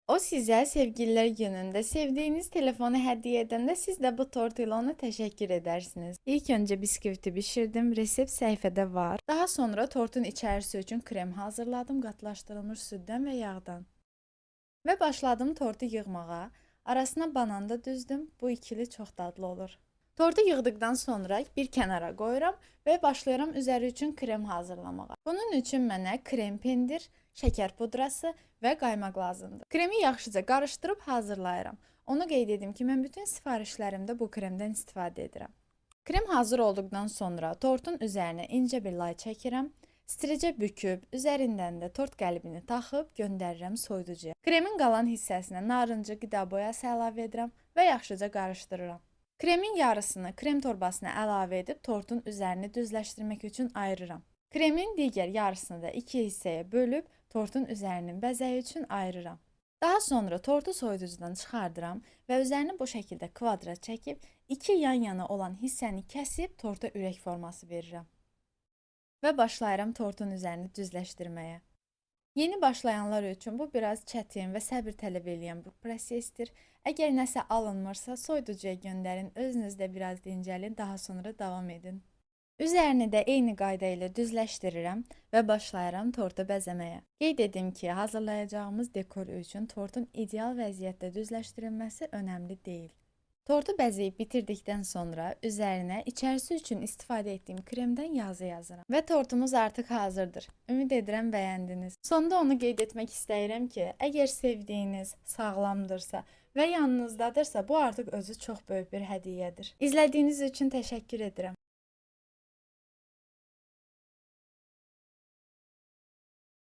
O sizə sevgililer günündə sevdiyiniz telefonu hədiyyə edəndə siz də bu tort ilə ona təşəkkür edərsiniz. İlk öncə biskviti bişirdim, resept səhifədə var. Daha sonra tortun içərisi üçün krem hazırladım qatlaşdırılmış süddən və yağdan. Və başladım tortu yığmağa. Arasına banan da düzdüm. Bu ikili çox dadlı olur. Tortu yığdıqdan sonra bir kənara qoyuram və başlayıram üzəri üçün krem hazırlamağa. Bunun üçün mənə krem pendir, şəkər pudrası və qaymaq lazımdır. Kremi yaxşıca qarışdırıb hazırlayıram. Onu qeyd edim ki, mən bütün sifarişlərimdə bu kremdən istifadə edirəm. Krem hazır olduqdan sonra tortun üzərinə incə bir lay çəkirəm. Stricə büküb, üzərindən də tort qəlbini taxıb göndərirəm soyuducuya. Kremin qalan hissəsinə narıncı qida boyası əlavə edirəm və yaxşıca qarışdırıram. Kremin yarısını krem torbasına əlavə edib tortun üzərini düzləşdirmək üçün ayırıram. Kremin digər yarısını da iki hissəyə bölüb tortun üzərinin bəzəyi üçün ayırıram. Daha sonra tortu soyuducudan çıxardıram və üzərini bu şəkildə kvadrat çəkib iki yan-yana olan hissəni kəsib torta ürək forması verirəm. Və başlayıram tortun üzərini düzləşdirməyə. Yeni başlayanlar üçün bu biraz çətin və səbir tələb edən bir prosesdir. Əgər nəsə alınmırsa, soyuducuya göndərin, özünüzdə biraz dincəlin, daha sonra davam edin. Üzərini də eyni qayda ilə düzləşdirirəm və başlayıram tortu bəzəməyə. Qeyd edim ki, hazırlayacağımız dekor üçün tortun ideal vəziyyətdə düzləşdirilməsi önəmli deyil. Tortu bəzəyib bitirdikdən sonra üzərinə içərisi üçün istifadə etdiyim kremdən yazı yazıram. Və tortumuz artıq hazırdır. Ümid edirəm bəyəndiniz. Sonda onu qeyd etmək istəyirəm ki, əgər sevdiyiniz sağlamdırsa və yanınızdadırsa, bu artıq özü çox böyük bir hədiyyədir. İzlədiyiniz üçün təşəkkür edirəm.